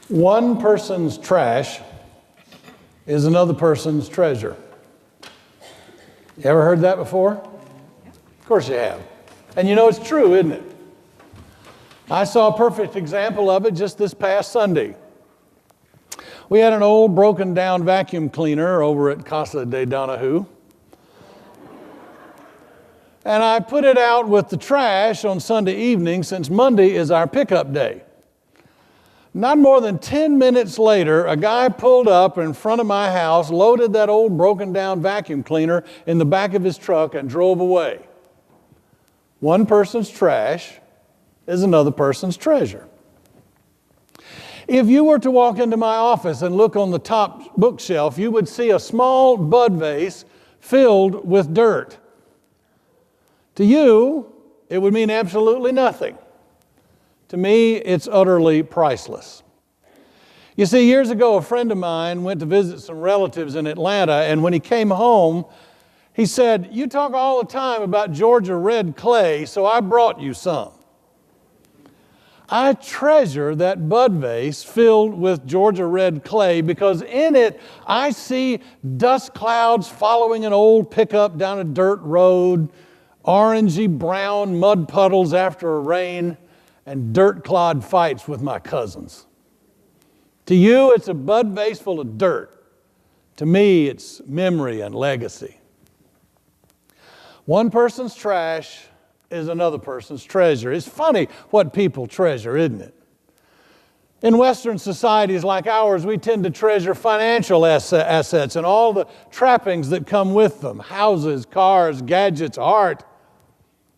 One person's trash is another person's treasure. You ever heard that before? Of course you have. And you know it's true, isn't it? I saw a perfect example of it just this past Sunday. We had an old broken down vacuum cleaner over at Casa de Donahue. And I put it out with the trash on Sunday evening since Monday is our pickup day. Not more than 10 minutes later, a guy pulled up in front of my house, loaded that old broken down vacuum cleaner in the back of his truck and drove away. One person's trash is another person's treasure. If you were to walk into my office and look on the top bookshelf, you would see a small bud vase filled with dirt. To you, it would mean absolutely nothing. To me, it's utterly priceless. You see, years ago, a friend of mine went to visit some relatives in Atlanta, and when he came home, he said, "You talk all the time about Georgia red clay, so I brought you some." I treasure that bud vase filled with Georgia red clay because in it I see dust clouds following an old pickup down a dirt road, orangey brown mud puddles after a rain, and dirt-clod fights with my cousins. To you, it's a bud vase full of dirt. To me, it's memory and legacy. One person's trash is another person's treasure. It's funny what people treasure, isn't it? In Western societies like ours, we tend to treasure financial assets and all the trappings that come with them: houses, cars, gadgets, art.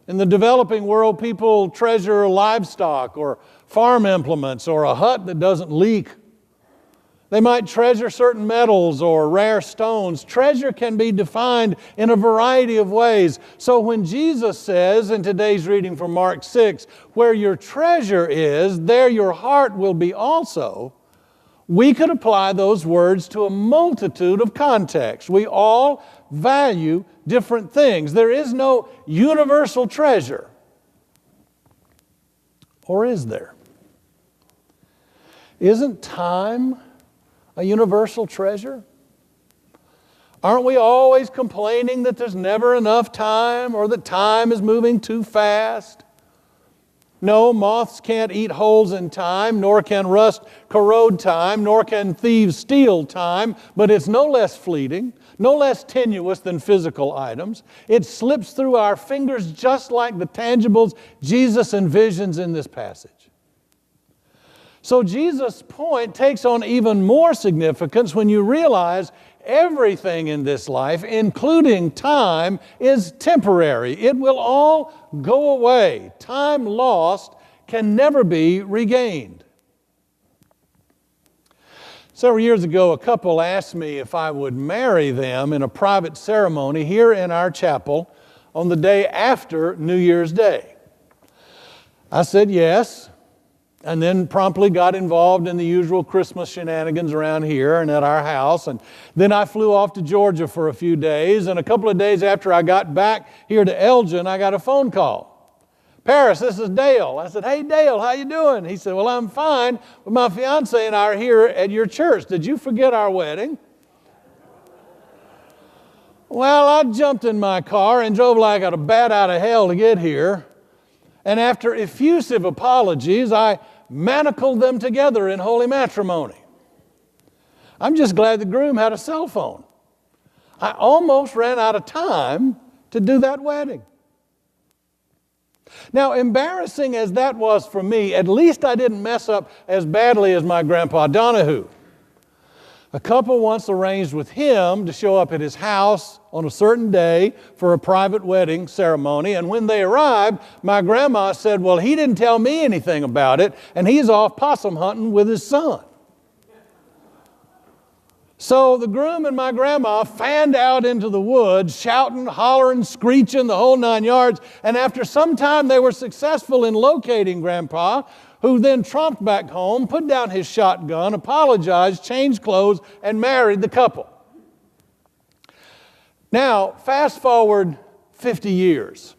In the developing world, people treasure livestock or farm implements or a hut that doesn't leak. They might treasure certain metals or rare stones. Treasure can be defined in a variety of ways. So when Jesus says in today's reading from Mark 6, "Where your treasure is, there your heart will be also," we could apply those words to a multitude of contexts. We all value different things. There is no universal treasure. Or is there? Isn't time a universal treasure? Aren't we always complaining that there's never enough time or that time is moving too fast? No, moths can't eat holes in time, nor can rust corrode time, nor can thieves steal time, but it's no less fleeting, no less tenuous than physical items. It slips through our fingers just like the tangibles Jesus envisions in this passage. So Jesus' point takes on even more significance when you realize everything in this life, including time, is temporary. It will all go away. Time lost can never be regained. Several years ago, a couple asked me if I would marry them in a private ceremony here in our chapel on the day after New Year's Day. I said yes, and then promptly got involved in the usual Christmas shenanigans around here and at our house. And then I flew off to Georgia for a few days, and a couple of days after I got back here to Elgin, I got a phone call. "Paris, this is Dale." I said, "Hey, Dale, how you doing?" He said, "Well, I'm fine, but my fiance and I are here at your church. Did you forget our wedding?" Well, I jumped in my car and drove like a bat out of hell to get here. And after effusive apologies, I manacled them together in holy matrimony. I'm just glad the groom had a cell phone. I almost ran out of time to do that wedding. Now, embarrassing as that was for me, at least I didn't mess up as badly as my grandpa Donahue. A couple once arranged with him to show up at his house on a certain day for a private wedding ceremony, and when they arrived, my grandma said, "Well, he didn't tell me anything about it, and he's off possum hunting with his son." So the groom and my grandma fanned out into the woods, shouting, hollering, screeching, the whole 9 yards. And after some time, they were successful in locating Grandpa, who then tromped back home, put down his shotgun, apologized, changed clothes, and married the couple. Now, fast forward 50 years.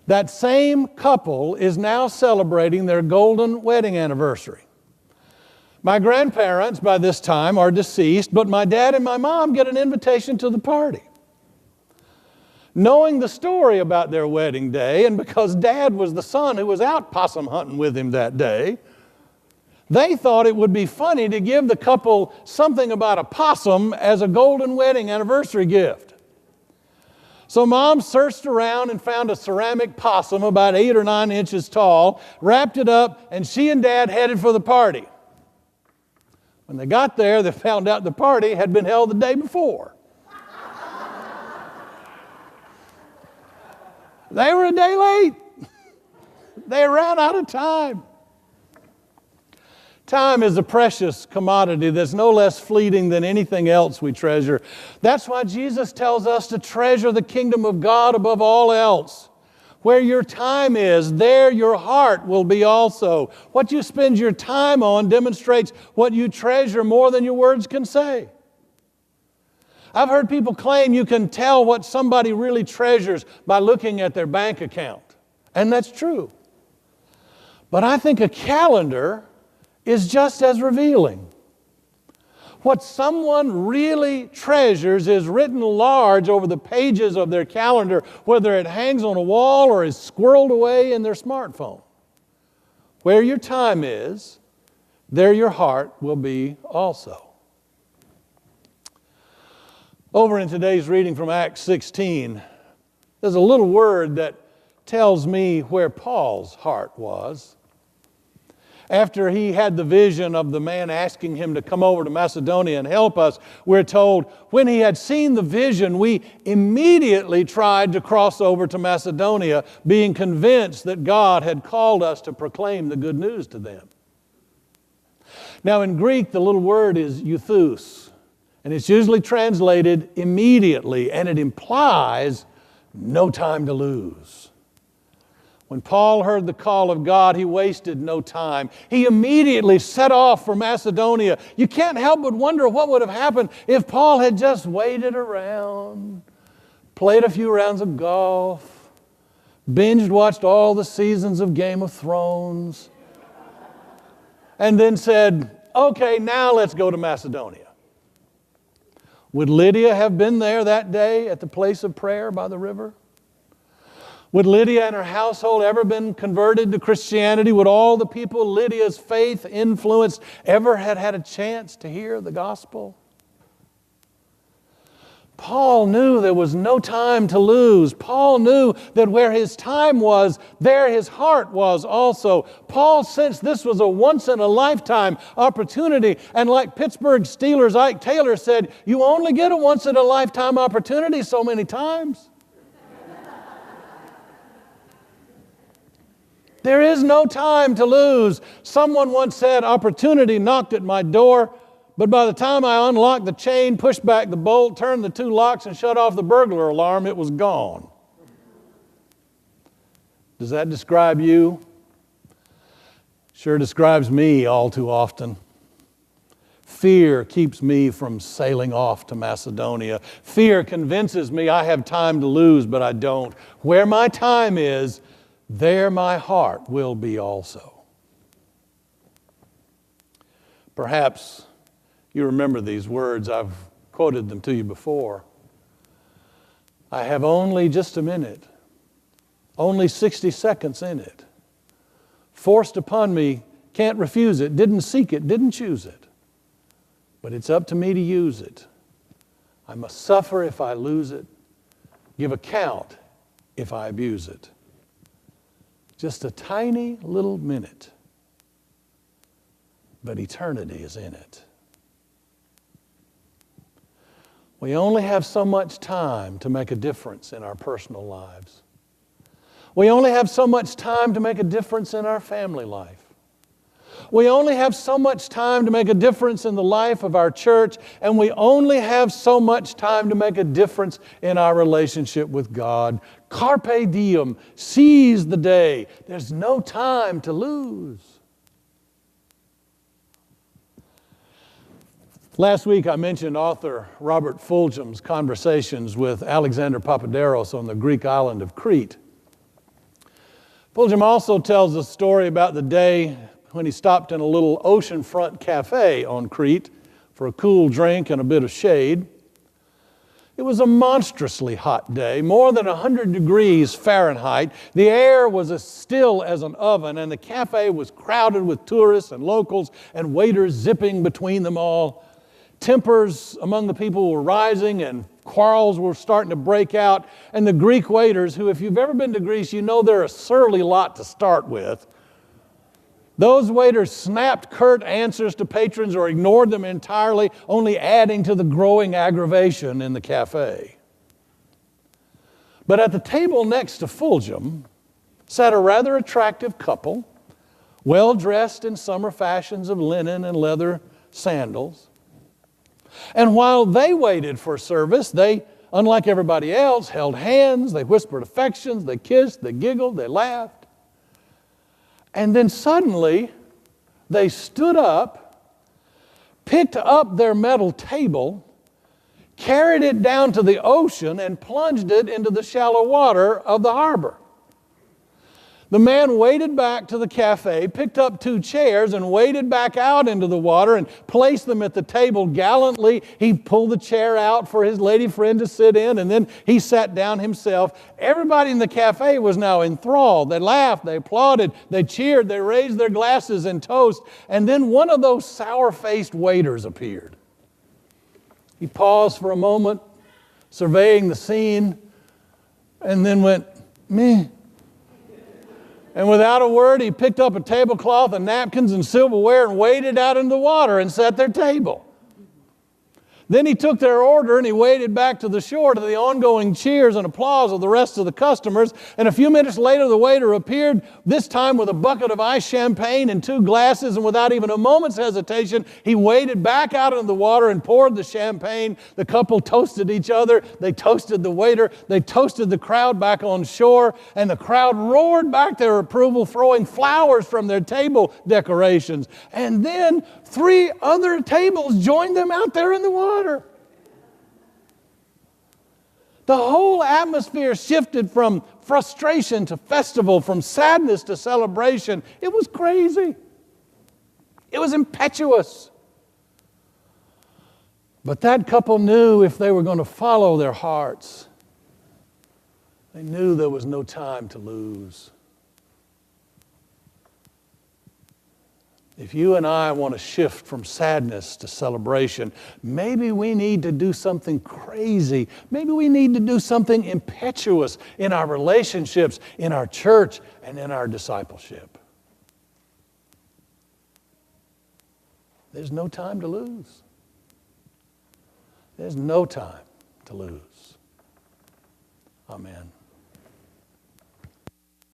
That same couple is now celebrating their golden wedding anniversary. My grandparents, by this time, are deceased, but my dad and my mom get an invitation to the party. Knowing the story about their wedding day, and because Dad was the son who was out possum hunting with him that day, they thought it would be funny to give the couple something about a possum as a golden wedding anniversary gift. So Mom searched around and found a ceramic possum about 8 or 9 inches tall, wrapped it up, and she and Dad headed for the party. When they got there, they found out the party had been held the day before. They were a day late. They ran out of time. Time is a precious commodity that's no less fleeting than anything else we treasure. That's why Jesus tells us to treasure the kingdom of God above all else. Where your time is, there your heart will be also. What you spend your time on demonstrates what you treasure more than your words can say. I've heard people claim you can tell what somebody really treasures by looking at their bank account. And that's true. But I think a calendar is just as revealing. What someone really treasures is written large over the pages of their calendar, whether it hangs on a wall or is squirreled away in their smartphone. Where your time is, there your heart will be also. Over in today's reading from Acts 16, there's a little word that tells me where Paul's heart was. After he had the vision of the man asking him to come over to Macedonia and help us, we're told, when he had seen the vision, we immediately tried to cross over to Macedonia, being convinced that God had called us to proclaim the good news to them. Now in Greek, the little word is euthus, and it's usually translated immediately, and it implies no time to lose. When Paul heard the call of God, he wasted no time. He immediately set off for Macedonia. You can't help but wonder what would have happened if Paul had just waited around, played a few rounds of golf, binge-watched all the seasons of Game of Thrones, and then said, okay, now let's go to Macedonia. Would Lydia have been there that day at the place of prayer by the river? Would Lydia and her household ever been converted to Christianity? Would all the people Lydia's faith influenced ever had a chance to hear the gospel? Paul knew there was no time to lose. Paul knew that where his time was, there his heart was also. Paul sensed this was a once-in-a-lifetime opportunity. And like Pittsburgh Steelers' Ike Taylor said, you only get a once-in-a-lifetime opportunity so many times. There is no time to lose. Someone once said, opportunity knocked at my door, but by the time I unlocked the chain, pushed back the bolt, turned the 2 locks, and shut off the burglar alarm, it was gone. Does that describe you? Sure describes me all too often. Fear keeps me from sailing off to Macedonia. Fear convinces me I have time to lose, but I don't. Where my time is, there my heart will be also. Perhaps you remember these words. I've quoted them to you before. I have only just a minute, only 60 seconds in it. Forced upon me, can't refuse it, didn't seek it, didn't choose it. But it's up to me to use it. I must suffer if I lose it, give account if I abuse it. Just a tiny little minute, but eternity is in it. We only have so much time to make a difference in our personal lives. We only have so much time to make a difference in our family life. We only have so much time to make a difference in the life of our church, and we only have so much time to make a difference in our relationship with God. Carpe diem, seize the day. There's no time to lose. Last week I mentioned author Robert Fulghum's conversations with Alexander Papadopoulos on the Greek island of Crete. Fulghum also tells a story about the day when he stopped in a little oceanfront cafe on Crete for a cool drink and a bit of shade. It was a monstrously hot day, more than 100 degrees Fahrenheit. The air was as still as an oven, and the cafe was crowded with tourists and locals and waiters zipping between them all. Tempers among the people were rising, and quarrels were starting to break out. And the Greek waiters, who, if you've ever been to Greece, you know they're a surly lot to start with. Those waiters snapped curt answers to patrons or ignored them entirely, only adding to the growing aggravation in the cafe. But at the table next to Fulgham sat a rather attractive couple, well dressed in summer fashions of linen and leather sandals. And while they waited for service, they, unlike everybody else, held hands, they whispered affections, they kissed, they giggled, they laughed. And then suddenly, they stood up, picked up their metal table, carried it down to the ocean, and plunged it into the shallow water of the harbor. The man waded back to the cafe, picked up 2 chairs, and waded back out into the water and placed them at the table gallantly. He pulled the chair out for his lady friend to sit in, and then he sat down himself. Everybody in the cafe was now enthralled. They laughed, they applauded, they cheered, they raised their glasses in toast. And then one of those sour-faced waiters appeared. He paused for a moment, surveying the scene, and then went, meh. And without a word, he picked up a tablecloth and napkins and silverware and waded out into the water and set their table. Then he took their order and he waded back to the shore to the ongoing cheers and applause of the rest of the customers. And a few minutes later, the waiter appeared, this time with a bucket of iced champagne and 2 glasses. And without even a moment's hesitation, he waded back out into the water and poured the champagne. The couple toasted each other. They toasted the waiter. They toasted the crowd back on shore. And the crowd roared back their approval, throwing flowers from their table decorations. And then 3 other tables joined them out there in the water. The whole atmosphere shifted from frustration to festival, from sadness to celebration. It was crazy. It was impetuous. But that couple knew if they were going to follow their hearts, they knew there was no time to lose. If you and I want to shift from sadness to celebration, maybe we need to do something crazy. Maybe we need to do something impetuous in our relationships, in our church, and in our discipleship. There's no time to lose. There's no time to lose. Amen.